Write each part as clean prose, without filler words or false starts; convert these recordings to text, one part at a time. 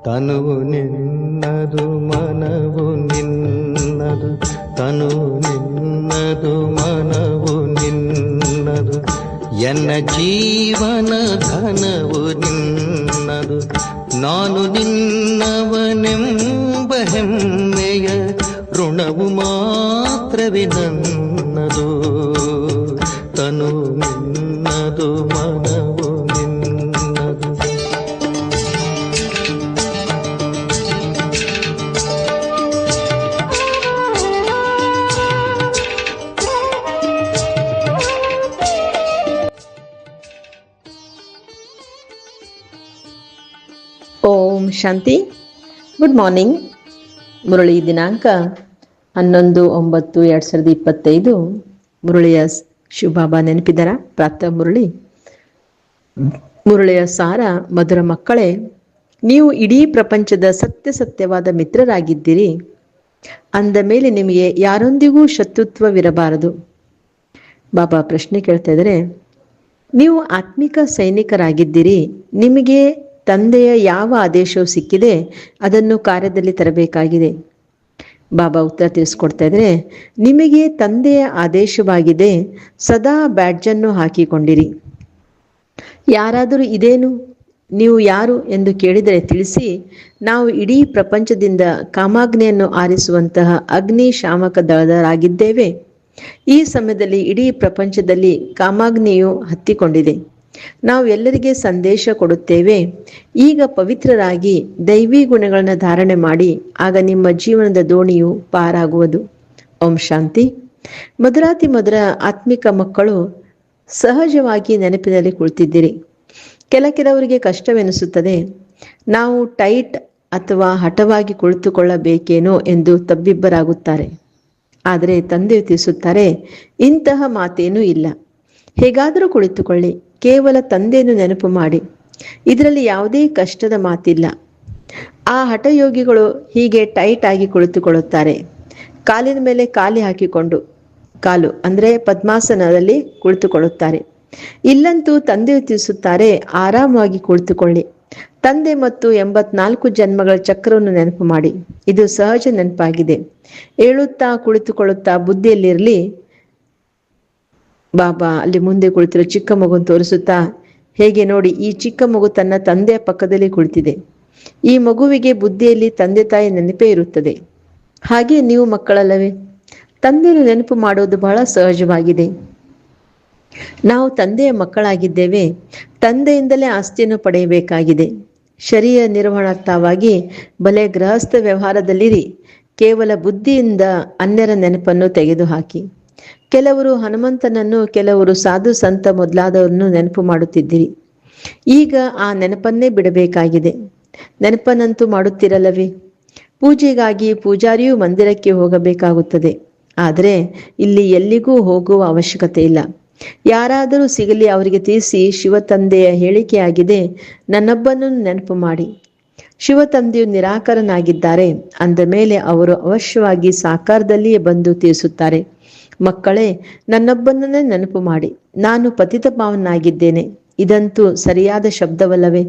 ತನುವು ನಿನ್ನದು ಮನವು ನಿನ್ನದು, ತನುವು ನಿನ್ನದು ಮನವು ನಿನ್ನದು, ಎನ್ನ ಜೀವನ ಘನವು ನಿನ್ನದು. ನಾನು ನಿನ್ನವನೆಂಬ ಹೆಮ್ಮೆಯ ಋಣವು ಮಾತ್ರವೇ ನನ್ನದು. ತನು ನಿನ್ನದು ಮನವು ನಿನ್ನದು. ಓಂ ಶಾಂತಿ. Good morning. ಮುರಳಿ ದಿನಾಂಕ 11/9/2025. ಮುರಳಿಯ ಶಿವಬಾಬಾ ನೆನಪಿದರ ಪ್ರಾತಃ ಮುರಳಿ. ಮುರಳಿಯ ಸಾರ: ಮಧುರ ಮಕ್ಕಳೇ, ನೀವು ಇಡೀ ಪ್ರಪಂಚದ ಸತ್ಯವಾದ ಮಿತ್ರರಾಗಿದ್ದೀರಿ. ಅಂದ ಮೇಲೆ ನಿಮಗೆ ಯಾರೊಂದಿಗೂ ಶತ್ರುತ್ವವಿರಬಾರದು. ಬಾಬಾ ಪ್ರಶ್ನೆ ಕೇಳ್ತಾ ಇದ್ದಾರೆ, ನೀವು ಆತ್ಮಿಕ ಸೈನಿಕರಾಗಿದ್ದೀರಿ. ನಿಮಗೆ ತಂದೆಯ ಯಾವ ಆದೇಶವು ಸಿಕ್ಕಿದೆ ಅದನ್ನು ಕಾರ್ಯದಲ್ಲಿ ತರಬೇಕಾಗಿದೆ. ಬಾಬಾ ಉತ್ತರ ತಿಳಿಸ್ಕೊಡ್ತಾ ಇದ್ರೆ, ನಿಮಗೆ ತಂದೆಯ ಆದೇಶವಾಗಿದೆ, ಸದಾ ಬ್ಯಾಡ್ಜನ್ನು ಹಾಕಿಕೊಂಡಿರಿ. ಯಾರಾದರೂ ಇದೇನು, ನೀವು ಯಾರು ಎಂದು ಕೇಳಿದರೆ ತಿಳಿಸಿ, ನಾವು ಇಡೀ ಪ್ರಪಂಚದಿಂದ ಕಾಮಾಗ್ನಿಯನ್ನು ಆರಿಸುವಂತಹ ಅಗ್ನಿ ಶಾಮಕ ದಳದರಾಗಿದ್ದೇವೆ. ಈ ಸಮಯದಲ್ಲಿ ಇಡೀ ಪ್ರಪಂಚದಲ್ಲಿ ಕಾಮಾಗ್ನಿಯು ಹತ್ತಿಕೊಂಡಿದೆ. ನಾವು ಎಲ್ಲರಿಗೆ ಸಂದೇಶ ಕೊಡುತ್ತೇವೆ, ಈಗ ಪವಿತ್ರರಾಗಿ ದೈವಿ ಗುಣಗಳನ್ನು ಧಾರಣೆ ಮಾಡಿ, ಆಗ ನಿಮ್ಮ ಜೀವನದ ದೋಣಿಯು ಪಾರಾಗುವುದು. ಓಂ ಶಾಂತಿ. ಮಧುರಾತಿ ಮಧುರ ಆತ್ಮಿಕ ಮಕ್ಕಳು, ಸಹಜವಾಗಿ ನೆನಪಿನಲ್ಲಿ ಕುಳಿತಿದ್ದೀರಿ. ಕೆಲವರಿಗೆ ಕಷ್ಟವೆನಿಸುತ್ತದೆ. ನಾವು ಟೈಟ್ ಅಥವಾ ಹಠವಾಗಿ ಕುಳಿತುಕೊಳ್ಳಬೇಕೇನೋ ಎಂದು ತಬ್ಬಿಬ್ಬರಾಗುತ್ತಾರೆ. ಆದರೆ ತಂದೆಯು ತಿಳಿಸುತ್ತಾರೆ, ಇಂತಹ ಮಾತೇನೂ ಇಲ್ಲ. ಹೇಗಾದರೂ ಕುಳಿತುಕೊಳ್ಳಿ, ಕೇವಲ ತಂದೆಯನ್ನು ನೆನಪು ಮಾಡಿ. ಇದರಲ್ಲಿ ಯಾವುದೇ ಕಷ್ಟದ ಮಾತಿಲ್ಲ. ಆ ಹಠಯೋಗಿಗಳು ಹೀಗೆ ಟೈಟ್ ಆಗಿ ಕುಳಿತುಕೊಳ್ಳುತ್ತಾರೆ, ಕಾಲಿನ ಮೇಲೆ ಕಾಲಿ ಹಾಕಿಕೊಂಡು, ಕಾಲು ಅಂದರೆ ಪದ್ಮಾಸನದಲ್ಲಿ ಕುಳಿತುಕೊಳ್ಳುತ್ತಾರೆ. ಇಲ್ಲಂತೂ ತಂದೆಯು ತಿಳಿಸುತ್ತಾರೆ, ಆರಾಮವಾಗಿ ಕುಳಿತುಕೊಳ್ಳಿ. ತಂದೆ ಮತ್ತು 84 ಜನ್ಮಗಳ ಚಕ್ರವನ್ನು ನೆನಪು ಮಾಡಿ. ಇದು ಸಹಜ ನೆನಪಾಗಿದೆ. ಏಳುತ್ತಾ ಕುಳಿತುಕೊಳ್ಳುತ್ತಾ ಬುದ್ಧಿಯಲ್ಲಿರಲಿ. ಬಾಬಾ ಅಲ್ಲಿ ಮುಂದೆ ಕುಳಿತಿರೋ ಚಿಕ್ಕ ಮಗುವನ್ನು ತೋರಿಸುತ್ತಾ, ಹೇಗೆ ನೋಡಿ, ಈ ಚಿಕ್ಕ ಮಗು ತನ್ನ ತಂದೆಯ ಪಕ್ಕದಲ್ಲಿ ಕುಳಿತಿದೆ. ಈ ಮಗುವಿಗೆ ಬುದ್ಧಿಯಲ್ಲಿ ತಂದೆ ತಾಯಿ ನೆನಪೇ ಇರುತ್ತದೆ. ಹಾಗೆ ನೀವು ಮಕ್ಕಳಲ್ಲವೇ? ತಂದೆಯನ್ನು ನೆನಪು ಮಾಡೋದು ಬಹಳ ಸಹಜವಾಗಿದೆ. ನಾವು ತಂದೆಯ ಮಕ್ಕಳಾಗಿದ್ದೇವೆ. ತಂದೆಯಿಂದಲೇ ಆಸ್ತಿಯನ್ನು ಪಡೆಯಬೇಕಾಗಿದೆ. ಶರೀರ ನಿರ್ವಹಣಾರ್ಥವಾಗಿ ಬಲೆ ಗೃಹಸ್ಥ ವ್ಯವಹಾರದಲ್ಲಿರಿ. ಕೇವಲ ಬುದ್ಧಿಯಿಂದ ಅನ್ಯರ ನೆನಪನ್ನು ತೆಗೆದುಹಾಕಿ. ಕೆಲವರು ಹನುಮಂತನನ್ನು, ಕೆಲವರು ಸಾಧು ಸಂತ ಮೊದಲಾದವರನ್ನು ನೆನಪು ಮಾಡುತ್ತಿದ್ದೀರಿ. ಈಗ ಆ ನೆನಪನ್ನೇ ಬಿಡಬೇಕಾಗಿದೆ. ನೆನಪನ್ನಂತೂ ಮಾಡುತ್ತಿರಲ್ಲವೇ? ಪೂಜೆಗಾಗಿ ಪೂಜಾರಿಯೂ ಮಂದಿರಕ್ಕೆ ಹೋಗಬೇಕಾಗುತ್ತದೆ. ಆದರೆ ಇಲ್ಲಿ ಎಲ್ಲಿಗೂ ಹೋಗುವ ಅವಶ್ಯಕತೆ ಇಲ್ಲ. ಯಾರಾದರೂ ಸಿಗಲಿ, ಅವರಿಗೆ ತಿಳಿಸಿ, ಶಿವ ತಂದೆಯ ಹೇಳಿಕೆಯಾಗಿದೆ, ನನ್ನೊಬ್ಬನನ್ನು ನೆನಪು ಮಾಡಿ. ಶಿವ ತಂದೆಯು ನಿರಾಕರನಾಗಿದ್ದಾರೆ ಅಂದ ಮೇಲೆ ಅವರು ಅವಶ್ಯವಾಗಿ ಸಾಕಾರದಲ್ಲಿಯೇ ಬಂದು ತಿಳಿಸುತ್ತಾರೆ, ಮಕ್ಕಳೇ, ನನ್ನೊಬ್ಬನನ್ನೇ ನೆನಪು ಮಾಡಿ, ನಾನು ಪತಿತ ಪಾವನಾಗಿದ್ದೇನೆ. ಇದಂತೂ ಸರಿಯಾದ ಶಬ್ದವಲ್ಲವೇ?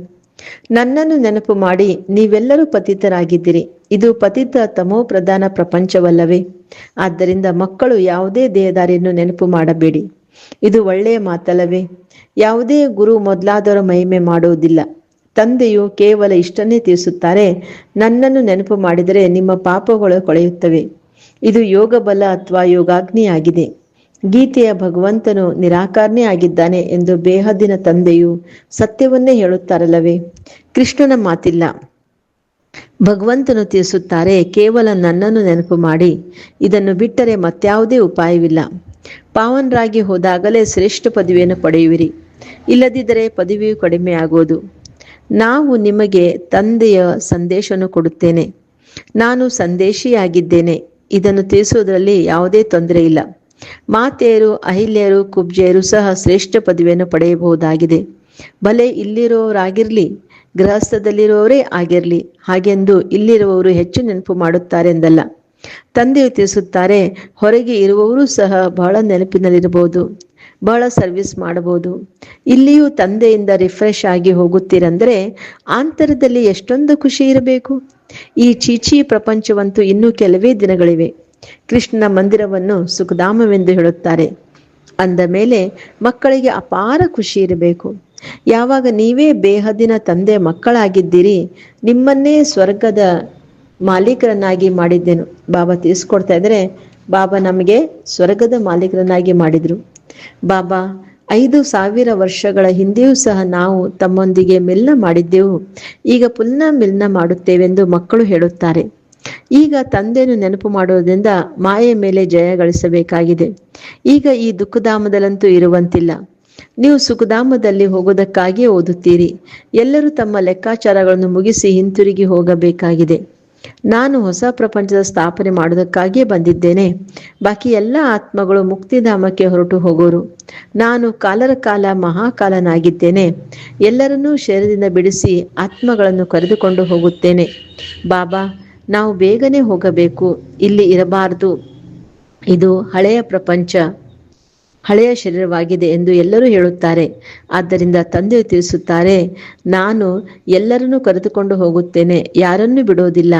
ನನ್ನನ್ನು ನೆನಪು ಮಾಡಿ, ನೀವೆಲ್ಲರೂ ಪತಿತರಾಗಿದ್ದೀರಿ. ಇದು ಪತಿತ ತಮೋ ಪ್ರಧಾನ ಪ್ರಪಂಚವಲ್ಲವೇ? ಆದ್ದರಿಂದ ಮಕ್ಕಳು ಯಾವುದೇ ದೇಹದಾರಿಯನ್ನು ನೆನಪು ಮಾಡಬೇಡಿ. ಇದು ಒಳ್ಳೆಯ ಮಾತಲ್ಲವೇ? ಯಾವುದೇ ಗುರು ಮೊದಲಾದವರ ಮಹಿಮೆ ಮಾಡುವುದಿಲ್ಲ. ತಂದೆಯು ಕೇವಲ ಇಷ್ಟನ್ನೇ ತಿಳಿಸುತ್ತಾರೆ, ನನ್ನನ್ನು ನೆನಪು ಮಾಡಿದರೆ ನಿಮ್ಮ ಪಾಪಗಳು ಕೊಳೆಯುತ್ತವೆ. ಇದು ಯೋಗ ಬಲ ಅಥವಾ ಯೋಗಾಗ್ನಿಯಾಗಿದೆ. ಗೀತೆಯ ಭಗವಂತನು ನಿರಾಕಾರನೇ ಆಗಿದ್ದಾನೆ ಎಂದು ಬೇಹದ್ದಿನ ತಂದೆಯು ಸತ್ಯವನ್ನೇ ಹೇಳುತ್ತಾರಲ್ಲವೇ? ಕೃಷ್ಣನ ಮಾತಿಲ್ಲ. ಭಗವಂತನು ತಿಳಿಸುತ್ತಾರೆ, ಕೇವಲ ನನ್ನನ್ನು ನೆನಪು ಮಾಡಿ. ಇದನ್ನು ಬಿಟ್ಟರೆ ಮತ್ಯಾವುದೇ ಉಪಾಯವಿಲ್ಲ. ಪಾವನರಾಗಿ ಹೋದಾಗಲೇ ಶ್ರೇಷ್ಠ ಪದವಿಯನ್ನು ಪಡೆಯುವಿರಿ. ಇಲ್ಲದಿದ್ದರೆ ಪದವಿಯು ಕಡಿಮೆ ಆಗುವುದು. ನಾವು ನಿಮಗೆ ತಂದೆಯ ಸಂದೇಶವನ್ನು ಕೊಡುತ್ತೇನೆ. ನಾನು ಸಂದೇಶಿಯಾಗಿದ್ದೇನೆ. ಇದನ್ನು ತಿಳಿಸುವುದರಲ್ಲಿ ಯಾವುದೇ ತೊಂದರೆ ಇಲ್ಲ. ಮಾತೆಯರು, ಅಹಿಲ್ಯರು, ಕುಬ್ಜೆಯರು ಸಹ ಶ್ರೇಷ್ಠ ಪದವಿಯನ್ನು ಪಡೆಯಬಹುದಾಗಿದೆ. ಭಲೆ ಇಲ್ಲಿರುವವರಾಗಿರ್ಲಿ, ಗೃಹಸ್ಥದಲ್ಲಿರುವವರೇ ಆಗಿರಲಿ. ಹಾಗೆಂದು ಇಲ್ಲಿರುವವರು ಹೆಚ್ಚು ನೆನಪು ಮಾಡುತ್ತಾರೆ ಎಂದಲ್ಲ. ತಂದೆಯು ತಿಳಿಸುತ್ತಾರೆ, ಹೊರಗೆ ಇರುವವರು ಸಹ ಬಹಳ ನೆನಪಿನಲ್ಲಿರಬಹುದು. ಬಹಳ ಸರ್ವಿಸ್ ಮಾಡಬಹುದು. ಇಲ್ಲಿಯೂ ತಂದೆಯಿಂದ ರಿಫ್ರೆಶ್ ಆಗಿ ಹೋಗುತ್ತೀರಂದ್ರೆ ಆಂತರದಲ್ಲಿ ಎಷ್ಟೊಂದು ಖುಷಿ ಇರಬೇಕು. ಈ ಚೀಚಿ ಪ್ರಪಂಚವಂತೂ ಇನ್ನೂ ಕೆಲವೇ ದಿನಗಳಿವೆ. ಕೃಷ್ಣನ ಮಂದಿರವನ್ನು ಸುಖಧಾಮವೆಂದು ಹೇಳುತ್ತಾರೆ. ಅಂದ ಮೇಲೆ ಮಕ್ಕಳಿಗೆ ಅಪಾರ ಖುಷಿ ಇರಬೇಕು. ಯಾವಾಗ ನೀವೇ ಬೇಹದ್ದಿನ ತಂದೆ ಮಕ್ಕಳಾಗಿದ್ದೀರಿ, ನಿಮ್ಮನ್ನೇ ಸ್ವರ್ಗದ ಮಾಲೀಕರನ್ನಾಗಿ ಮಾಡಿದ್ದೇನು. ಬಾಬಾ ತಿಳಿಸ್ಕೊಡ್ತಾ ಇದ್ರೆ, ಬಾಬಾ ನಮಗೆ ಸ್ವರ್ಗದ ಮಾಲೀಕರನ್ನಾಗಿ ಮಾಡಿದ್ರು. ಬಾಬಾ 5,000 ವರ್ಷಗಳ ಹಿಂದೆಯೂ ಸಹ ನಾವು ತಮ್ಮೊಂದಿಗೆ ಮಿಲನ ಮಾಡಿದ್ದೆವು, ಈಗ ಪುನಃ ಮಿಲನ ಮಾಡುತ್ತೇವೆಂದು ಮಕ್ಕಳು ಹೇಳುತ್ತಾರೆ. ಈಗ ತಂದೆಯನ್ನು ನೆನಪು ಮಾಡುವುದರಿಂದ ಮಾಯೆ ಮೇಲೆ ಜಯ ಗಳಿಸಬೇಕಾಗಿದೆ. ಈಗ ಈ ದುಃಖಧಾಮದಲ್ಲಂತೂ ಇರುವಂತಿಲ್ಲ. ನೀವು ಸುಖಧಾಮದಲ್ಲಿ ಹೋಗೋದಕ್ಕಾಗಿಯೇ ಓದುತ್ತೀರಿ. ಎಲ್ಲರೂ ತಮ್ಮ ಲೆಕ್ಕಾಚಾರಗಳನ್ನು ಮುಗಿಸಿ ಹಿಂತಿರುಗಿ ಹೋಗಬೇಕಾಗಿದೆ. ನಾನು ಹೊಸ ಪ್ರಪಂಚದ ಸ್ಥಾಪನೆ ಮಾಡುವುದಕ್ಕಾಗಿಯೇ ಬಂದಿದ್ದೇನೆ. ಬಾಕಿ ಎಲ್ಲ ಆತ್ಮಗಳು ಮುಕ್ತಿಧಾಮಕ್ಕೆ ಹೊರಟು ಹೋಗೋರು. ನಾನು ಕಾಲರ ಕಾಲ ಮಹಾಕಾಲನಾಗಿದ್ದೇನೆ. ಎಲ್ಲರನ್ನೂ ಶರೀರದಿಂದ ಬಿಡಿಸಿ ಆತ್ಮಗಳನ್ನು ಕರೆದುಕೊಂಡು ಹೋಗುತ್ತೇನೆ. ಬಾಬಾ, ನಾವು ಬೇಗನೆ ಹೋಗಬೇಕು, ಇಲ್ಲಿ ಇರಬಾರದು. ಇದು ಹಳೆಯ ಪ್ರಪಂಚ, ಹಳೆಯ ಶರೀರವಾಗಿದೆ ಎಂದು ಎಲ್ಲರೂ ಹೇಳುತ್ತಾರೆ. ಆದ್ದರಿಂದ ತಂದೆಯು ತಿಳಿಸುತ್ತಾರೆ, ನಾನು ಎಲ್ಲರನ್ನೂ ಕರೆದುಕೊಂಡು ಹೋಗುತ್ತೇನೆ, ಯಾರನ್ನೂ ಬಿಡೋದಿಲ್ಲ.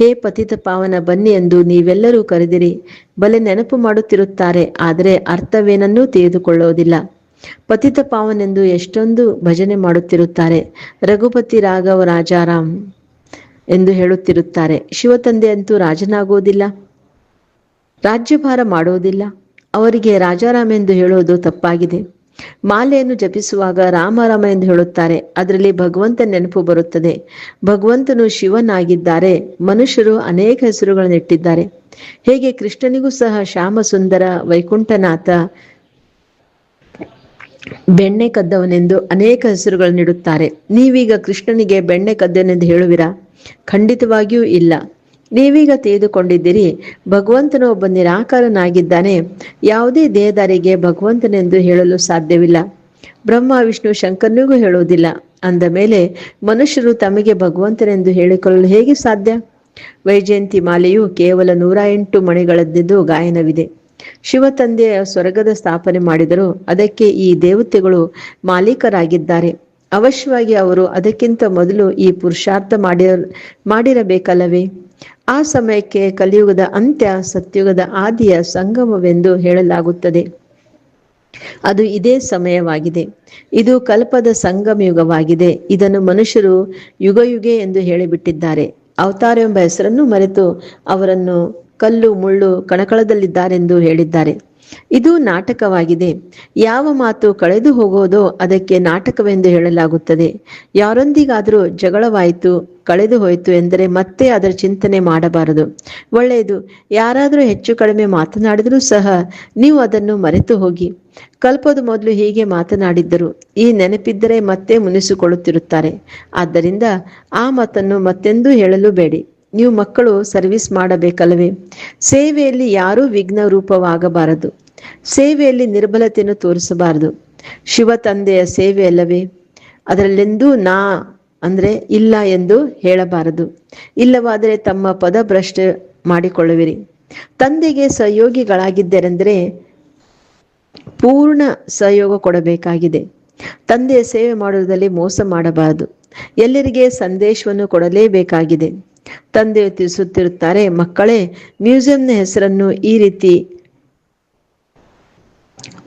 ಹೇ ಪತಿತ ಪಾವನ ಬನ್ನಿ ಎಂದು ನೀವೆಲ್ಲರೂ ಕರೆದಿರಿ. ಬಲೆ ನೆನಪು ಮಾಡುತ್ತಿರುತ್ತಾರೆ, ಆದರೆ ಅರ್ಥವೇನನ್ನೂ ತಿಳಿದುಕೊಳ್ಳೋದಿಲ್ಲ. ಪತಿತ ಪಾವನೆಂದು ಎಷ್ಟೊಂದು ಭಜನೆ ಮಾಡುತ್ತಿರುತ್ತಾರೆ. ರಘುಪತಿ ರಾಘವ ರಾಜಾರಾಮ್ ಎಂದು ಹೇಳುತ್ತಿರುತ್ತಾರೆ. ಶಿವತಂದೆ ಅಂತೂ ರಾಜನಾಗುವುದಿಲ್ಲ, ರಾಜ್ಯಭಾರ ಮಾಡುವುದಿಲ್ಲ. ಅವರಿಗೆ ರಾಜಾರಾಮ ಎಂದು ಹೇಳುವುದು ತಪ್ಪಾಗಿದೆ. ಮಾಲೆಯನ್ನು ಜಪಿಸುವಾಗ ರಾಮರಾಮ ಎಂದು ಹೇಳುತ್ತಾರೆ. ಅದರಲ್ಲಿ ಭಗವಂತ ನೆನಪು ಬರುತ್ತದೆ. ಭಗವಂತನು ಶಿವನಾಗಿದ್ದಾರೆ. ಮನುಷ್ಯರು ಅನೇಕ ಹೆಸರುಗಳನ್ನು ಇಟ್ಟಿದ್ದಾರೆ. ಹೇಗೆ ಕೃಷ್ಣನಿಗೂ ಸಹ ಶ್ಯಾಮ ಸುಂದರ, ವೈಕುಂಠನಾಥ, ಬೆಣ್ಣೆ ಕದ್ದವನೆಂದು ಅನೇಕ ಹೆಸರುಗಳನ್ನು ಇಡುತ್ತಾರೆ. ನೀವೀಗ ಕೃಷ್ಣನಿಗೆ ಬೆಣ್ಣೆ ಕದ್ದವನೆಂದು ಹೇಳುವಿರಾ? ಖಂಡಿತವಾಗಿಯೂ ಇಲ್ಲ. ನೀವೀಗ ತಿಳಿದುಕೊಂಡಿದ್ದೀರಿ, ಭಗವಂತನು ಒಬ್ಬ ನಿರಾಕಾರನಾಗಿದ್ದಾನೆ. ಯಾವುದೇ ದೇಹದಾರಿಗೆ ಭಗವಂತನೆಂದು ಹೇಳಲು ಸಾಧ್ಯವಿಲ್ಲ. ಬ್ರಹ್ಮ ವಿಷ್ಣು ಶಂಕರನಿಗೂ ಹೇಳುವುದಿಲ್ಲ. ಅಂದ ಮೇಲೆ ಮನುಷ್ಯರು ತಮಗೆ ಭಗವಂತನೆಂದು ಹೇಳಿಕೊಳ್ಳಲು ಹೇಗೆ ಸಾಧ್ಯ? ವೈಜಯಂತಿ ಮಾಲೆಯು ಕೇವಲ 108 ಮಣಿಗಳದ್ದು ಗಾಯನವಿದೆ. ಶಿವತಂದೆಯ ಸ್ವರ್ಗದ ಸ್ಥಾಪನೆ ಮಾಡಿದರು. ಅದಕ್ಕೆ ಈ ದೇವತೆಗಳು ಮಾಲೀಕರಾಗಿದ್ದಾರೆ. ಅವಶ್ಯವಾಗಿ ಅವರು ಅದಕ್ಕಿಂತ ಮೊದಲು ಈ ಪುರುಷಾರ್ಥ ಮಾಡಿರಬೇಕಲ್ಲವೇ? ಆ ಸಮಯಕ್ಕೆ ಕಲಿಯುಗದ ಅಂತ್ಯ ಸತ್ಯುಗದ ಆದಿಯ ಸಂಗಮವೆಂದು ಹೇಳಲಾಗುತ್ತದೆ. ಅದು ಇದೇ ಸಮಯವಾಗಿದೆ. ಇದು ಕಲ್ಪದ ಸಂಗಮ ಯುಗವಾಗಿದೆ. ಇದನ್ನು ಮನುಷ್ಯರು ಯುಗಯುಗೆ ಎಂದು ಹೇಳಿಬಿಟ್ಟಿದ್ದಾರೆ. ಅವತಾರ ಎಂಬ ಹೆಸರನ್ನು ಮರೆತು ಅವರನ್ನು ಕಲ್ಲು ಮುಳ್ಳು ಕಣಕಳದಲ್ಲಿದ್ದಾರೆಂದು ಹೇಳಿದ್ದಾರೆ. ಇದು ನಾಟಕವಾಗಿದೆ. ಯಾವ ಮಾತು ಕಳೆದು ಹೋಗೋದೋ ಅದಕ್ಕೆ ನಾಟಕವೆಂದು ಹೇಳಲಾಗುತ್ತದೆ. ಯಾರೊಂದಿಗಾದರೂ ಜಗಳವಾಯಿತು, ಕಳೆದು ಹೋಯಿತು ಎಂದರೆ ಮತ್ತೆ ಅದರ ಚಿಂತನೆ ಮಾಡಬಾರದು. ಒಳ್ಳೆಯದು, ಯಾರಾದರೂ ಹೆಚ್ಚು ಕಡಿಮೆ ಮಾತನಾಡಿದರೂ ಸಹ ನೀವು ಅದನ್ನು ಮರೆತು ಹೋಗಿ. ಕಲ್ಪದ ಮೊದಲು ಹೀಗೆ ಮಾತನಾಡಿದ್ದರು, ಈ ನೆನಪಿದ್ದರೆ ಮತ್ತೆ ಮುನಿಸಿಕೊಳ್ಳುತ್ತಿರುತ್ತಾರೆ. ಆದ್ದರಿಂದ ಆ ಮಾತನ್ನು ಮತ್ತೆಂದೂ ಹೇಳಲು ಬೇಡಿ. ನೀವು ಮಕ್ಕಳು ಸರ್ವಿಸ್ ಮಾಡಬೇಕಲ್ಲವೇ? ಸೇವೆಯಲ್ಲಿ ಯಾರೂ ವಿಘ್ನ ರೂಪವಾಗಬಾರದು. ಸೇವೆಯಲ್ಲಿ ನಿರ್ಬಲತೆಯನ್ನು ತೋರಿಸಬಾರದು. ಶಿವ ತಂದೆಯ ಸೇವೆ ಅಲ್ಲವೇ? ಅದರಲ್ಲೆಂದೂ ನಾ ಅಂದ್ರೆ ಇಲ್ಲ ಎಂದು ಹೇಳಬಾರದು. ಇಲ್ಲವಾದರೆ ತಮ್ಮ ಪದಭ್ರಷ್ಟ ಮಾಡಿಕೊಳ್ಳುವಿರಿ. ತಂದೆಗೆ ಸಹಯೋಗಿಗಳಾಗಿದ್ದರೆಂದರೆ ಪೂರ್ಣ ಸಹಯೋಗ ಕೊಡಬೇಕಾಗಿದೆ. ತಂದೆಯ ಸೇವೆ ಮಾಡುವುದರಲ್ಲಿ ಮೋಸ ಮಾಡಬಾರದು. ಎಲ್ಲರಿಗೆ ಸಂದೇಶವನ್ನು ಕೊಡಲೇಬೇಕಾಗಿದೆ. ತಂದೆಯು ತಿಳಿಸುತ್ತಿರುತ್ತಾರೆ, ಮಕ್ಕಳೇ, ಮ್ಯೂಸಿಯಂನ ಹೆಸರನ್ನು ಈ ರೀತಿ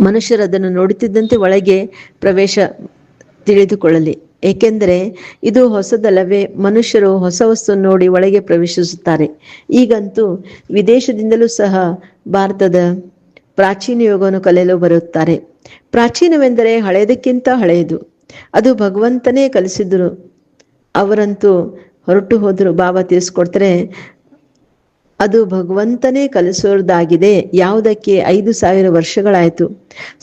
ಮನುಷ್ಯರದನ್ನು ನೋಡುತ್ತಿದ್ದಂತೆ ಒಳಗೆ ಪ್ರವೇಶ ತಿಳಿದುಕೊಳ್ಳಲಿ. ಏಕೆಂದರೆ ಇದು ಹೊಸದಲ್ಲವೇ? ಮನುಷ್ಯರು ಹೊಸ ವಸ್ತು ನೋಡಿ ಒಳಗೆ ಪ್ರವೇಶಿಸುತ್ತಾರೆ. ಈಗಂತೂ ವಿದೇಶದಿಂದಲೂ ಸಹ ಭಾರತದ ಪ್ರಾಚೀನ ಯೋಗವನ್ನು ಕಲಿಯಲು ಬರುತ್ತಾರೆ. ಪ್ರಾಚೀನವೆಂದರೆ ಹಳೆಯದಕ್ಕಿಂತ ಹಳೆಯದು. ಅದು ಭಗವಂತನೇ ಕಲಿಸಿದರು. ಅವರಂತೂ ಹೊರಟು ಹೋದರು. ಬಾಬಾ ತಿಳಿಸ್ಕೊಡ್ತಾರೆ, ಅದು ಭಗವಂತನೇ ಕಲಿಸೋದಾಗಿದೆ. ಯಾವುದಕ್ಕೆ 5,000 ವರ್ಷಗಳಾಯಿತು.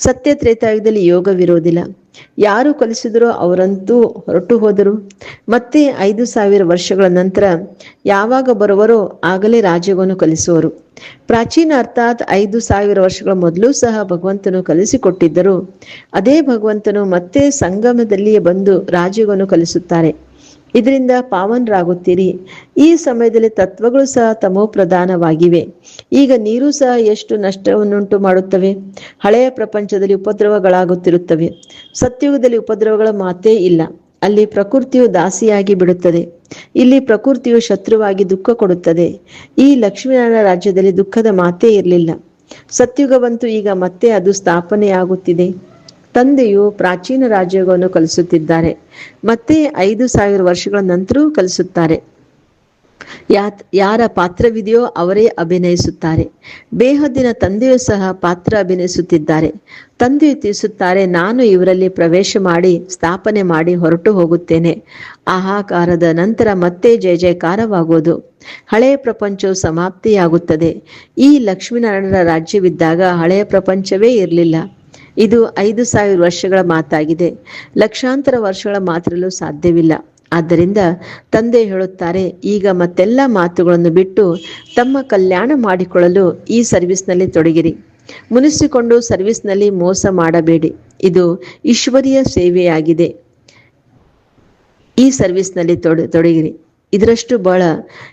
ಸತ್ಯ ತ್ರೇತಾಯುಗದಲ್ಲಿ ಯೋಗವಿರೋದಿಲ್ಲ. ಯಾರು ಕಲಿಸಿದರೋ ಅವರಂತೂ ಹೊರಟು ಹೋದರು. ಮತ್ತೆ 5,000 ವರ್ಷಗಳ ನಂತರ ಯಾವಾಗ ಬರುವರೋ ಆಗಲೇ ರಾಜಯೋಗವನ್ನು ಕಲಿಸುವರು. ಪ್ರಾಚೀನ ಅರ್ಥಾತ್ 5,000 ವರ್ಷಗಳ ಮೊದಲು ಸಹ ಭಗವಂತನು ಕಲಿಸಿಕೊಟ್ಟಿದ್ದರು. ಅದೇ ಭಗವಂತನು ಮತ್ತೆ ಸಂಗಮದಲ್ಲಿಯೇ ಬಂದು ರಾಜಯೋಗವನ್ನು ಕಲಿಸುತ್ತಾರೆ. ಇದರಿಂದ ಪಾವನರಾಗುತ್ತೀರಿ. ಈ ಸಮಯದಲ್ಲಿ ತತ್ವಗಳು ಸಹ ತಮೋ ಪ್ರಧಾನವಾಗಿವೆ. ಈಗ ನೀರು ಸಹ ಎಷ್ಟು ನಷ್ಟವನ್ನುಂಟು ಮಾಡುತ್ತವೆ. ಹಳೆಯ ಪ್ರಪಂಚದಲ್ಲಿ ಉಪದ್ರವಗಳಾಗುತ್ತಿರುತ್ತವೆ. ಸತ್ಯುಗದಲ್ಲಿ ಉಪದ್ರವಗಳ ಮಾತೇ ಇಲ್ಲ. ಅಲ್ಲಿ ಪ್ರಕೃತಿಯು ದಾಸಿಯಾಗಿ ಬಿಡುತ್ತದೆ. ಇಲ್ಲಿ ಪ್ರಕೃತಿಯು ಶತ್ರುವಾಗಿ ದುಃಖ ಕೊಡುತ್ತದೆ. ಈ ಲಕ್ಷ್ಮೀನಾರಾಯಣ ರಾಜ್ಯದಲ್ಲಿ ದುಃಖದ ಮಾತೇ ಇರಲಿಲ್ಲ. ಸತ್ಯುಗವಂತೂ ಈಗ ಮತ್ತೆ ಅದು ಸ್ಥಾಪನೆಯಾಗುತ್ತಿದೆ. ತಂದೆಯು ಪ್ರಾಚೀನ ರಾಜ್ಯವನ್ನು ಕಲಿಸುತ್ತಿದ್ದಾರೆ. ಮತ್ತೆ 5,000 ವರ್ಷಗಳ ನಂತರವೂ ಕಲಿಸುತ್ತಾರೆ. ಯಾರ ಪಾತ್ರವಿದೆಯೋ ಅವರೇ ಅಭಿನಯಿಸುತ್ತಾರೆ. ಬೇಹದ್ದಿನ ತಂದೆಯೂ ಸಹ ಪಾತ್ರ ಅಭಿನಯಿಸುತ್ತಿದ್ದಾರೆ. ತಂದೆಯು ತಿಳಿಸುತ್ತಾರೆ, ನಾನು ಇವರಲ್ಲಿ ಪ್ರವೇಶ ಮಾಡಿ ಸ್ಥಾಪನೆ ಮಾಡಿ ಹೊರಟು ಹೋಗುತ್ತೇನೆ. ಆಹಾಕಾರದ ನಂತರ ಮತ್ತೆ ಜಯ ಜಯಕಾರವಾಗುವುದು. ಹಳೆಯ ಪ್ರಪಂಚವು ಸಮಾಪ್ತಿಯಾಗುತ್ತದೆ. ಈ ಲಕ್ಷ್ಮೀನಾರಾಯಣರ ರಾಜ್ಯವಿದ್ದಾಗ ಹಳೆಯ ಪ್ರಪಂಚವೇ ಇರಲಿಲ್ಲ. ಇದು 5,000 ವರ್ಷಗಳ ಮಾತಾಗಿದೆ. ಲಕ್ಷಾಂತರ ವರ್ಷಗಳ ಮಾತಿರಲು ಸಾಧ್ಯವಿಲ್ಲ. ಆದ್ದರಿಂದ ತಂದೆ ಹೇಳುತ್ತಾರೆ, ಈಗ ಮತ್ತೆಲ್ಲ ಮಾತುಗಳನ್ನು ಬಿಟ್ಟು ತಮ್ಮ ಕಲ್ಯಾಣ ಮಾಡಿಕೊಳ್ಳಲು ಈ ಸರ್ವಿಸ್ನಲ್ಲಿ ತೊಡಗಿರಿ. ಮುನಿಸಿಕೊಂಡು ಸರ್ವಿಸ್ನಲ್ಲಿ ಮೋಸ ಮಾಡಬೇಡಿ. ಇದು ಈಶ್ವರೀಯ ಸೇವೆಯಾಗಿದೆ. ಈ ಸರ್ವಿಸ್ನಲ್ಲಿ ತೊಡಗಿರಿ.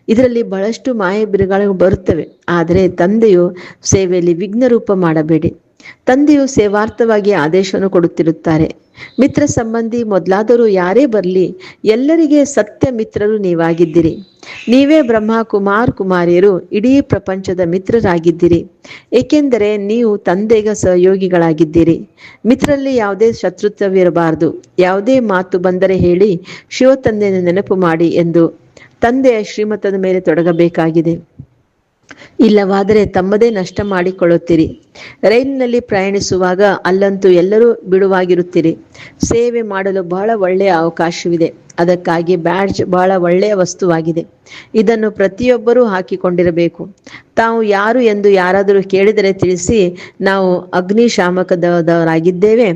ಇದರಲ್ಲಿ ಬಹಳಷ್ಟು ಮಾಯೆ ಬಿರುಗಾಳಿಗಳು ಬರುತ್ತವೆ. ಆದರೆ ತಂದೆಯು ಸೇವೆಯಲ್ಲಿ ವಿಘ್ನರೂಪ ಮಾಡಬೇಡಿ. ತಂದೆಯು ಸೇವಾರ್ಥವಾಗಿ ಆದೇಶವನ್ನು ಕೊಡುತ್ತಿರುತ್ತಾರೆ. ಮಿತ್ರ ಸಂಬಂಧಿ ಮೊದಲಾದವರು ಯಾರೇ ಬರಲಿ, ಎಲ್ಲರಿಗೆ ಸತ್ಯ ಮಿತ್ರರು ನೀವಾಗಿದ್ದೀರಿ. ನೀವೇ ಬ್ರಹ್ಮ ಕುಮಾರಿಯರು ಇಡೀ ಪ್ರಪಂಚದ ಮಿತ್ರರಾಗಿದ್ದೀರಿ. ಏಕೆಂದರೆ ನೀವು ತಂದೆಗ ಸಹಯೋಗಿಗಳಾಗಿದ್ದೀರಿ. ಮಿತ್ರರಲ್ಲಿ ಯಾವುದೇ ಶತ್ರುತ್ವವಿರಬಾರದು. ಯಾವುದೇ ಮಾತು ಬಂದರೆ ಹೇಳಿ, ಶಿವ ತಂದೆಯನ್ನು ನೆನಪು ಮಾಡಿ ಎಂದು ತಂದೆಯ ಶ್ರೀಮತದ ಮೇಲೆ ತೊಡಗಬೇಕಾಗಿದೆ. ಇಲ್ಲವಾದರೆ ತಮ್ಮದೇ ನಷ್ಟ ಮಾಡಿಕೊಳ್ಳುತ್ತೀರಿ. ರೈಲಿನಲ್ಲಿ ಪ್ರಯಾಣಿಸುವಾಗ ಅಲ್ಲಂತೂ ಎಲ್ಲರೂ ಬಿಡುವಾಗಿರುತ್ತೀರಿ. ಸೇವೆ ಮಾಡಲು ಬಹಳ ಒಳ್ಳೆಯ ಅವಕಾಶವಿದೆ. ಅದಕ್ಕಾಗಿ ಬ್ಯಾಡ್ಜ್ ಬಹಳ ಒಳ್ಳೆಯ ವಸ್ತುವಾಗಿದೆ. ಇದನ್ನು ಪ್ರತಿಯೊಬ್ಬರೂ ಹಾಕಿಕೊಂಡಿರಬೇಕು. ತಾವು ಯಾರು ಎಂದು ಯಾರಾದರೂ ಕೇಳಿದರೆ ತಿಳಿಸಿ, ನಾವು ಅಗ್ನಿಶಾಮಕ ದಳದವರಾಗಿದ್ದೇವೆ.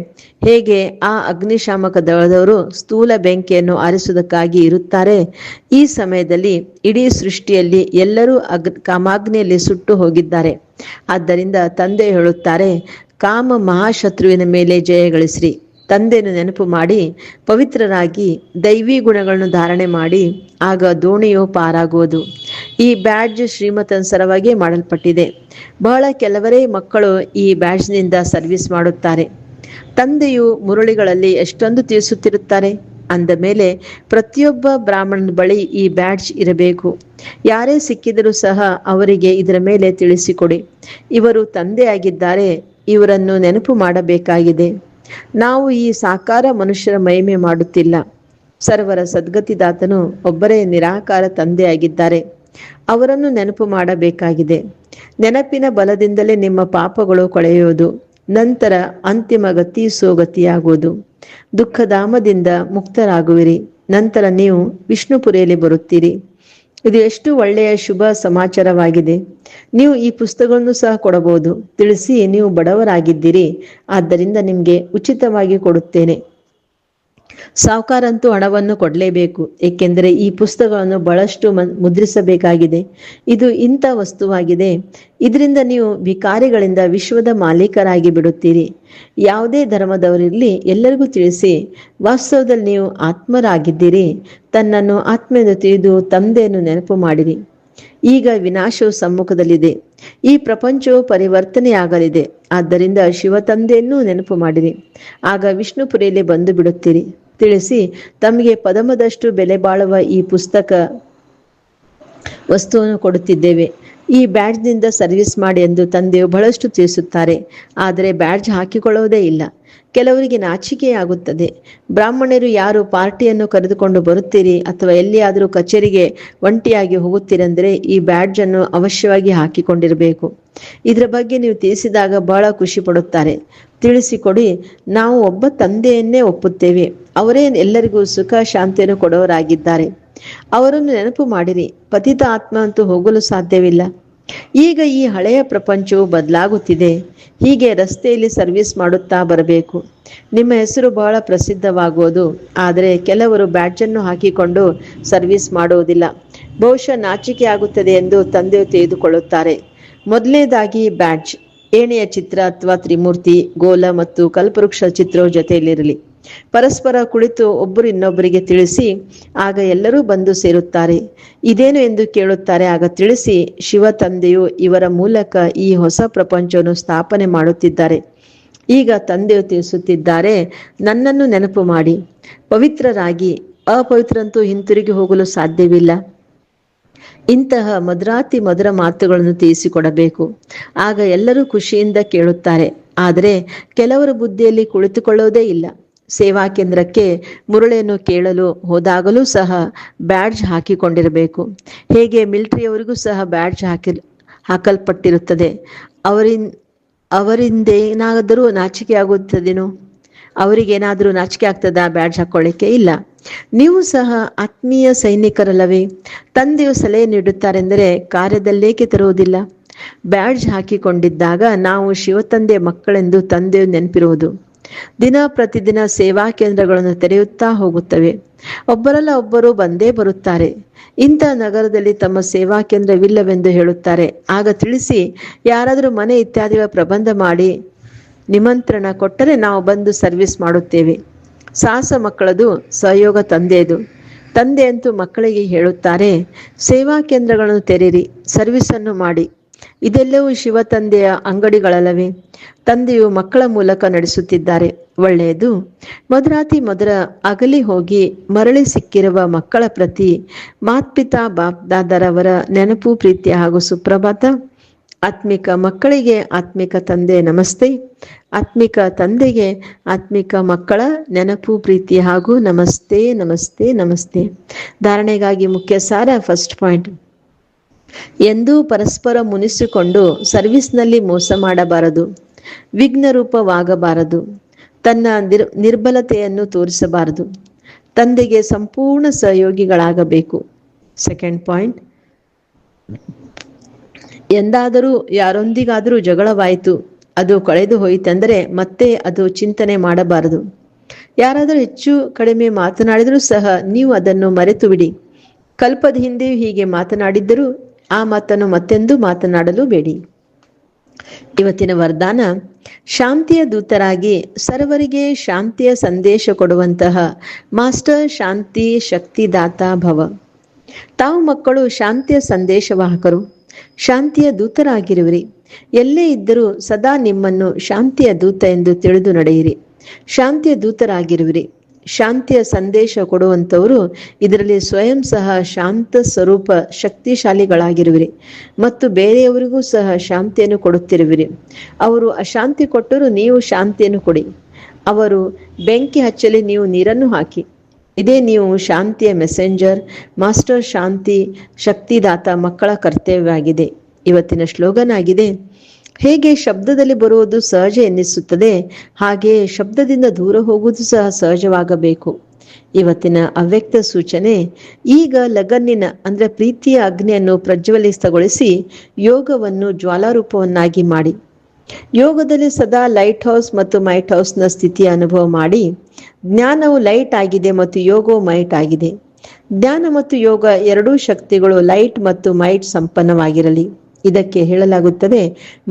ಹೇಗೆ ಆ ಅಗ್ನಿಶಾಮಕ ದಳದವರು ಸ್ಥೂಲ ಬೆಂಕಿಯನ್ನು ಆರಿಸುವುದಕ್ಕಾಗಿ ಇರುತ್ತಾರೆ, ಈ ಸಮಯದಲ್ಲಿ ಇಡೀ ಸೃಷ್ಟಿಯಲ್ಲಿ ಎಲ್ಲರೂ ಕಾಮಾಗ್ನಿಯಲ್ಲಿ ಸುಟ್ಟು ಹೋಗಿದ್ದಾರೆ. ಆದ್ದರಿಂದ ತಂದೆ ಹೇಳುತ್ತಾರೆ, ಕಾಮ ಮಹಾಶತ್ರುವಿನ ಮೇಲೆ ಜಯಗಳಿಸ್ರಿ. ತಂದೆಯನ್ನು ನೆನಪು ಮಾಡಿ ಪವಿತ್ರರಾಗಿ ದೈವಿ ಗುಣಗಳನ್ನು ಧಾರಣೆ ಮಾಡಿ, ಆಗ ದೋಣಿಯು ಪಾರಾಗುವುದು. ಈ ಬ್ಯಾಡ್ಜ್ ಶ್ರೀಮತನುಸಾರವಾಗಿ ಮಾಡಲ್ಪಟ್ಟಿದೆ. ಬಹಳ ಕೆಲವರೇ ಮಕ್ಕಳು ಈ ಬ್ಯಾಡ್ಜ್ನಿಂದ ಸರ್ವಿಸ್ ಮಾಡುತ್ತಾರೆ. ತಂದೆಯು ಮುರಳಿಗಳಲ್ಲಿ ಎಷ್ಟೊಂದು ತಿಳಿಸುತ್ತಿರುತ್ತಾರೆ. ಅಂದ ಮೇಲೆ ಪ್ರತಿಯೊಬ್ಬ ಬ್ರಾಹ್ಮಣನ ಬಳಿ ಈ ಬ್ಯಾಡ್ಜ್ ಇರಬೇಕು. ಯಾರೇ ಸಿಕ್ಕಿದರೂ ಸಹ ಅವರಿಗೆ ಇದರ ಮೇಲೆ ತಿಳಿಸಿಕೊಡಿ. ಇವರು ತಂದೆಯಾಗಿದ್ದಾರೆ, ಇವರನ್ನು ನೆನಪು ಮಾಡಬೇಕಾಗಿದೆ. ನಾವು ಈ ಸಾಕಾರ ಮನುಷ್ಯರ ಮಹಿಮೆ ಮಾಡುತ್ತಿಲ್ಲ. ಸರ್ವರ ಸದ್ಗತಿದಾತನು ಒಬ್ಬರೇ ನಿರಾಕಾರ ತಂದೆಯಾಗಿದ್ದಾರೆ. ಅವರನ್ನು ನೆನಪು ಮಾಡಬೇಕಾಗಿದೆ. ನೆನಪಿನ ಬಲದಿಂದಲೇ ನಿಮ್ಮ ಪಾಪಗಳು ಕೊಳೆಯುವುದು. ನಂತರ ಅಂತಿಮ ಗತಿ ಸೋಗತಿಯಾಗುವುದು. ದುಃಖಧಾಮದಿಂದ ಮುಕ್ತರಾಗುವಿರಿ. ನಂತರ ನೀವು ವಿಷ್ಣುಪುರಿಯಲ್ಲಿ ಬರುತ್ತೀರಿ. ಇದು ಎಷ್ಟು ಒಳ್ಳೆಯ ಶುಭ ಸಮಾಚಾರವಾಗಿದೆ. ನೀವು ಈ ಪುಸ್ತಕಗಳನ್ನು ಸಹ ಕೊಡಬಹುದು. ತಿಳಿಸಿ, ನೀವು ಬಡವರಾಗಿದ್ದೀರಿ, ಆದ್ದರಿಂದ ನಿಮಗೆ ಉಚಿತವಾಗಿ ಕೊಡುತ್ತೇನೆ. ಸಾಹುಕಾರಂತೂ ಹಣವನ್ನು ಕೊಡಲೇಬೇಕು. ಏಕೆಂದರೆ ಈ ಪುಸ್ತಕಗಳನ್ನು ಬಹಳಷ್ಟು ಮುದ್ರಿಸಬೇಕಾಗಿದೆ. ಇದು ಇಂಥ ವಸ್ತುವಾಗಿದೆ. ಇದರಿಂದ ನೀವು ವಿಕಾರಿಗಳಿಂದ ವಿಶ್ವದ ಮಾಲೀಕರಾಗಿ ಬಿಡುತ್ತೀರಿ. ಯಾವುದೇ ಧರ್ಮದವರಿರಲಿ, ಎಲ್ಲರಿಗೂ ತಿಳಿಸಿ, ವಾಸ್ತವದಲ್ಲಿ ನೀವು ಆತ್ಮರಾಗಿದ್ದೀರಿ. ತನ್ನನ್ನು ಆತ್ಮೆಯನ್ನು ತಿಳಿದು ತಂದೆಯನ್ನು ನೆನಪು ಮಾಡಿರಿ. ಈಗ ವಿನಾಶವು ಸಮ್ಮುಖದಲ್ಲಿದೆ. ಈ ಪ್ರಪಂಚವು ಪರಿವರ್ತನೆಯಾಗಲಿದೆ. ಆದ್ದರಿಂದ ಶಿವ ತಂದೆಯನ್ನು ನೆನಪು ಮಾಡಿರಿ. ಆಗ ವಿಷ್ಣುಪುರಿಯಲ್ಲಿ ಬಂದು ಬಿಡುತ್ತೀರಿ. ತಿಳಿಸಿ, ತಮಗೆ ಪದಮದಷ್ಟು ಬೆಲೆ ಬಾಳುವ ಈ ಪುಸ್ತಕ ವಸ್ತುವನ್ನು ಕೊಡುತ್ತಿದ್ದೇವೆ. ಈ ಬ್ಯಾಡ್ಜ್ನಿಂದ ಸರ್ವಿಸ್ ಮಾಡಿ ಎಂದು ತಂದೆಯು ಬಹಳಷ್ಟು ತಿಳಿಸುತ್ತಾರೆ. ಆದರೆ ಬ್ಯಾಡ್ಜ್ ಹಾಕಿಕೊಳ್ಳುವುದೇ ಇಲ್ಲ. ಕೆಲವರಿಗೆ ನಾಚಿಕೆಯಾಗುತ್ತದೆ. ಬ್ರಾಹ್ಮಣರು ಯಾರು ಪಾರ್ಟಿಯನ್ನು ಕರೆದುಕೊಂಡು ಬರುತ್ತೀರಿ ಅಥವಾ ಎಲ್ಲಿಯಾದರೂ ಕಚೇರಿಗೆ ಒಂಟಿಯಾಗಿ ಹೋಗುತ್ತೀರೆಂದರೆ ಈ ಬ್ಯಾಡ್ಜನ್ನು ಅವಶ್ಯವಾಗಿ ಹಾಕಿಕೊಂಡಿರಬೇಕು. ಇದರ ಬಗ್ಗೆ ನೀವು ತಿಳಿಸಿದಾಗ ಬಹಳ ಖುಷಿ ಪಡುತ್ತಾರೆ. ತಿಳಿಸಿಕೊಡಿ, ನಾವು ಒಬ್ಬ ತಂದೆಯನ್ನೇ ಒಪ್ಪುತ್ತೇವೆ. ಅವರೇ ಎಲ್ಲರಿಗೂ ಸುಖ ಶಾಂತಿಯನ್ನು ಕೊಡೋರಾಗಿದ್ದಾರೆ. ಅವರನ್ನು ನೆನಪು ಮಾಡಿರಿ. ಪತಿತ ಆತ್ಮ ಅಂತೂ ಹೋಗಲು ಸಾಧ್ಯವಿಲ್ಲ. ಈಗ ಈ ಹಳೆಯ ಪ್ರಪಂಚವು ಬದಲಾಗುತ್ತಿದೆ. ಹೀಗೆ ರಸ್ತೆಯಲ್ಲಿ ಸರ್ವಿಸ್ ಮಾಡುತ್ತಾ ಬರಬೇಕು. ನಿಮ್ಮ ಹೆಸರು ಬಹಳ ಪ್ರಸಿದ್ಧವಾಗುವುದು. ಆದರೆ ಕೆಲವರು ಬ್ಯಾಡ್ಜನ್ನು ಹಾಕಿಕೊಂಡು ಸರ್ವಿಸ್ ಮಾಡುವುದಿಲ್ಲ. ಬಹುಶಃ ನಾಚಿಕೆ ಆಗುತ್ತದೆ ಎಂದು ತಂದೆಯು ತಿಳಿದುಕೊಳ್ಳುತ್ತಾರೆ. ಮೊದಲನೇದಾಗಿ ಬ್ಯಾಡ್ಜ್, ಏಣಿಯ ಚಿತ್ರ ಅಥವಾ ತ್ರಿಮೂರ್ತಿ, ಗೋಲ ಮತ್ತು ಕಲ್ಪವೃಕ್ಷ ಚಿತ್ರವು ಜೊತೆಯಲ್ಲಿರಲಿ. ಪರಸ್ಪರ ಕುಳಿತು ಒಬ್ಬರು ಇನ್ನೊಬ್ಬರಿಗೆ ತಿಳಿಸಿ ಆಗ ಎಲ್ಲರೂ ಬಂದು ಸೇರುತ್ತಾರೆ. ಇದೇನು ಎಂದು ಕೇಳುತ್ತಾರೆ. ಆಗ ತಿಳಿಸಿ, ಶಿವ ತಂದೆಯು ಇವರ ಮೂಲಕ ಈ ಹೊಸ ಪ್ರಪಂಚವನ್ನು ಸ್ಥಾಪನೆ ಮಾಡುತ್ತಿದ್ದಾರೆ. ಈಗ ತಂದೆಯು ತಿಳಿಸುತ್ತಿದ್ದಾರೆ, ನನ್ನನ್ನು ನೆನಪು ಮಾಡಿ ಪವಿತ್ರರಾಗಿ. ಅಪವಿತ್ರಂತೂ ಹಿಂತಿರುಗಿ ಹೋಗಲು ಸಾಧ್ಯವಿಲ್ಲ. ಇಂತಹ ಮಧುರಾತಿ ಮಧುರ ಮಾತುಗಳನ್ನು ತಿಳಿಸಿಕೊಡಬೇಕು. ಆಗ ಎಲ್ಲರೂ ಖುಷಿಯಿಂದ ಕೇಳುತ್ತಾರೆ. ಆದರೆ ಕೆಲವರ ಬುದ್ಧಿಯಲ್ಲಿ ಕುಳಿತುಕೊಳ್ಳೋದೇ ಇಲ್ಲ. ಸೇವಾ ಕೇಂದ್ರಕ್ಕೆ ಮುರುಳೆಯನ್ನು ಕೇಳಲು ಹೋದಾಗಲೂ ಸಹ ಬ್ಯಾಡ್ಜ್ ಹಾಕಿಕೊಂಡಿರಬೇಕು. ಹೇಗೆ ಮಿಲಿಟರಿಯವರಿಗೂ ಸಹ ಬ್ಯಾಡ್ಜ್ ಹಾಕಲ್ಪಟ್ಟಿರುತ್ತದೆ. ಅವರಿಂದೇನಾದರೂ ನಾಚಿಕೆ ಆಗುತ್ತದೇನೋ? ಅವರಿಗೇನಾದರೂ ನಾಚಿಕೆ ಆಗ್ತದಾ ಬ್ಯಾಡ್ಜ್ ಹಾಕೊಳ್ಳಿಕ್ಕೆ? ಇಲ್ಲ. ನೀವು ಸಹ ಆತ್ಮೀಯ ಸೈನಿಕರಲ್ಲವೇ? ತಂದೆಯು ಸಲಹೆ ನೀಡುತ್ತಾರೆಂದರೆ ಕಾರ್ಯದಲ್ಲೇಕೆ ತರುವುದಿಲ್ಲ? ಬ್ಯಾಡ್ಜ್ ಹಾಕಿಕೊಂಡಿದ್ದಾಗ ನಾವು ಶಿವತಂದೆ ಮಕ್ಕಳೆಂದು ತಂದೆಯು ನೆನಪಿರುವುದು. ದಿನ ಪ್ರತಿದಿನ ಸೇವಾ ಕೇಂದ್ರಗಳನ್ನು ತೆರೆಯುತ್ತಾ ಹೋಗುತ್ತವೆ. ಒಬ್ಬರಲ್ಲ ಒಬ್ಬರು ಬಂದೇ ಬರುತ್ತಾರೆ. ಇಂಥ ನಗರದಲ್ಲಿ ತಮ್ಮ ಸೇವಾ ಕೇಂದ್ರವಿಲ್ಲವೆಂದು ಹೇಳುತ್ತಾರೆ. ಆಗ ತಿಳಿಸಿ, ಯಾರಾದರೂ ಮನೆ ಇತ್ಯಾದಿಗಳ ಪ್ರಬಂಧ ಮಾಡಿ ನಿಮಂತ್ರಣ ಕೊಟ್ಟರೆ ನಾವು ಬಂದು ಸರ್ವಿಸ್ ಮಾಡುತ್ತೇವೆ. ಸಾಹಸ ಮಕ್ಕಳದು, ಸಹಯೋಗ ತಂದೆಯದು. ತಂದೆಯಂತೂ ಮಕ್ಕಳಿಗೆ ಹೇಳುತ್ತಾರೆ, ಸೇವಾ ಕೇಂದ್ರಗಳನ್ನು ತೆರೆಯಿರಿ, ಸರ್ವಿಸನ್ನು ಮಾಡಿ. ಇದೆಲ್ಲವೂ ಶಿವ ತಂದೆಯ ಅಂಗಡಿಗಳಲ್ಲವೇ? ತಂದೆಯು ಮಕ್ಕಳ ಮೂಲಕ ನಡೆಸುತ್ತಿದ್ದಾರೆ. ಒಳ್ಳೆಯದು. ಮಧುರಾತಿ ಮಧುರ ಅಗಲಿ ಹೋಗಿ ಮರಳಿ ಸಿಕ್ಕಿರುವ ಮಕ್ಕಳ ಪ್ರತಿ ಮಾತ್ಪಿತಾ ಬಾಪ್ದಾದರವರ ನೆನಪು, ಪ್ರೀತಿ ಹಾಗೂ ಸುಪ್ರಭಾತ. ಆತ್ಮಿಕ ಮಕ್ಕಳಿಗೆ ಆತ್ಮಿಕ ತಂದೆ ನಮಸ್ತೆ. ಆತ್ಮಿಕ ತಂದೆಗೆ ಆತ್ಮಿಕ ಮಕ್ಕಳ ನೆನಪು, ಪ್ರೀತಿ ಹಾಗೂ ನಮಸ್ತೆ ನಮಸ್ತೆ ನಮಸ್ತೆ. ಧಾರಣೆಗಾಗಿ ಮುಖ್ಯ ಸಾರ. ಫಸ್ಟ್ ಪಾಯಿಂಟ್, ಎಂದೂ ಪರಸ್ಪರ ಮುನಿಸಿಕೊಂಡು ಸರ್ವಿಸ್ನಲ್ಲಿ ಮೋಸ ಮಾಡಬಾರದು, ವಿಘ್ನರೂಪವಾಗಬಾರದು, ತನ್ನ ನಿರ್ಬಲತೆಯನ್ನು ತೋರಿಸಬಾರದು, ತಂದೆಗೆ ಸಂಪೂರ್ಣ ಸಹಯೋಗಿಗಳಾಗಬೇಕು. ಸೆಕೆಂಡ್ ಪಾಯಿಂಟ್, ಎಂದಾದರೂ ಯಾರೊಂದಿಗಾದರೂ ಜಗಳವಾಯಿತು, ಅದು ಕಳೆದು ಹೋಯಿತೆಂದರೆ ಮತ್ತೆ ಅದು ಚಿಂತನೆ ಮಾಡಬಾರದು. ಯಾರಾದರೂ ಹೆಚ್ಚು ಕಡಿಮೆ ಮಾತನಾಡಿದರೂ ಸಹ ನೀವು ಅದನ್ನು ಮರೆತು ಬಿಡಿ. ಕಲ್ಪದ ಹಿಂದೆಯೂ ಹೀಗೆ ಮಾತನಾಡಿದ್ದರೂ ಆ ಮಾತನ್ನು ಮತ್ತೆಂದೂ ಮಾತನಾಡಲು ಬೇಡಿ. ಇವತ್ತಿನ ವರದಾನ, ಶಾಂತಿಯ ದೂತರಾಗಿ ಸರ್ವರಿಗೆ ಶಾಂತಿಯ ಸಂದೇಶ ಕೊಡುವಂತಹ ಮಾಸ್ಟರ್ ಶಾಂತಿ ಶಕ್ತಿದಾತ ಭವ. ತಾವು ಮಕ್ಕಳು ಶಾಂತಿಯ ಸಂದೇಶವಾಹಕರು, ಶಾಂತಿಯ ದೂತರಾಗಿರುವಿರಿ. ಎಲ್ಲೇ ಇದ್ದರೂ ಸದಾ ನಿಮ್ಮನ್ನು ಶಾಂತಿಯ ದೂತ ಎಂದು ತಿಳಿದು ನಡೆಯಿರಿ. ಶಾಂತಿಯ ದೂತರಾಗಿರುವಿರಿ. ಶಾಂತಿಯ ಸಂದೇಶ ಕೊಡುವಂಥವರು ಇದರಲ್ಲಿ ಸ್ವಯಂ ಸಹ ಶಾಂತ ಸ್ವರೂಪ ಶಕ್ತಿಶಾಲಿಗಳಾಗಿರುವಿರಿ ಮತ್ತು ಬೇರೆಯವರಿಗೂ ಸಹ ಶಾಂತಿಯನ್ನು ಕೊಡುತ್ತಿರುವಿರಿ. ಅವರು ಅಶಾಂತಿ ಕೊಟ್ಟರೂ ನೀವು ಶಾಂತಿಯನ್ನು ಕೊಡಿ. ಅವರು ಬೆಂಕಿ ಹಚ್ಚಲಿ, ನೀವು ನೀರನ್ನು ಹಾಕಿ. ಇದೇ ನೀವು ಶಾಂತಿಯ ಮೆಸೆಂಜರ್, ಮಾಸ್ಟರ್ ಶಾಂತಿ ಶಕ್ತಿದಾತ ಮಕ್ಕಳ ಕರ್ತವ್ಯವಾಗಿದೆ. ಇವತ್ತಿನ ಸ್ಲೋಗನ್ ಆಗಿದೆ, ಹೇಗೆ ಶಬ್ದದಲ್ಲಿ ಬರುವುದು ಸಹಜ ಎನ್ನಿಸುತ್ತದೆ, ಹಾಗೆಯೇ ಶಬ್ದದಿಂದ ದೂರ ಹೋಗುವುದು ಸಹ ಸಹಜವಾಗಬೇಕು. ಇವತ್ತಿನ ಅವ್ಯಕ್ತ ಸೂಚನೆ, ಈಗ ಲಗನ್ನಿನ ಅಂದರೆ ಪ್ರೀತಿಯ ಅಗ್ನಿಯನ್ನು ಪ್ರಜ್ವಲಿತಗೊಳಿಸಿ ಯೋಗವನ್ನು ಜ್ವಾಲಾರೂಪವನ್ನಾಗಿ ಮಾಡಿ. ಯೋಗದಲ್ಲಿ ಸದಾ ಲೈಟ್ ಹೌಸ್ ಮತ್ತು ಮೈಟ್ ಹೌಸ್ನ ಸ್ಥಿತಿಯ ಅನುಭವ ಮಾಡಿ. ಜ್ಞಾನವು ಲೈಟ್ ಆಗಿದೆ ಮತ್ತು ಯೋಗವು ಮೈಟ್ ಆಗಿದೆ. ಜ್ಞಾನ ಮತ್ತು ಯೋಗ ಎರಡೂ ಶಕ್ತಿಗಳು ಲೈಟ್ ಮತ್ತು ಮೈಟ್ ಸಂಪನ್ನವಾಗಿರಲಿ. ಇದಕ್ಕೆ ಹೇಳಲಾಗುತ್ತದೆ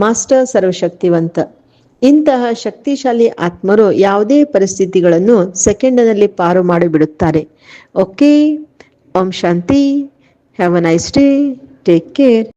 ಮಾಸ್ಟರ್ ಸರ್ವಶಕ್ತಿವಂತ. ಇಂತಹ ಶಕ್ತಿಶಾಲಿ ಆತ್ಮರು ಯಾವುದೇ ಪರಿಸ್ಥಿತಿಗಳನ್ನು ಸೆಕೆಂಡ್ನಲ್ಲಿ ಪಾರು ಮಾಡಿಬಿಡುತ್ತಾರೆ. ಓಕೆ, ಓಂ ಶಾಂತಿ. Have a nice day. Take care.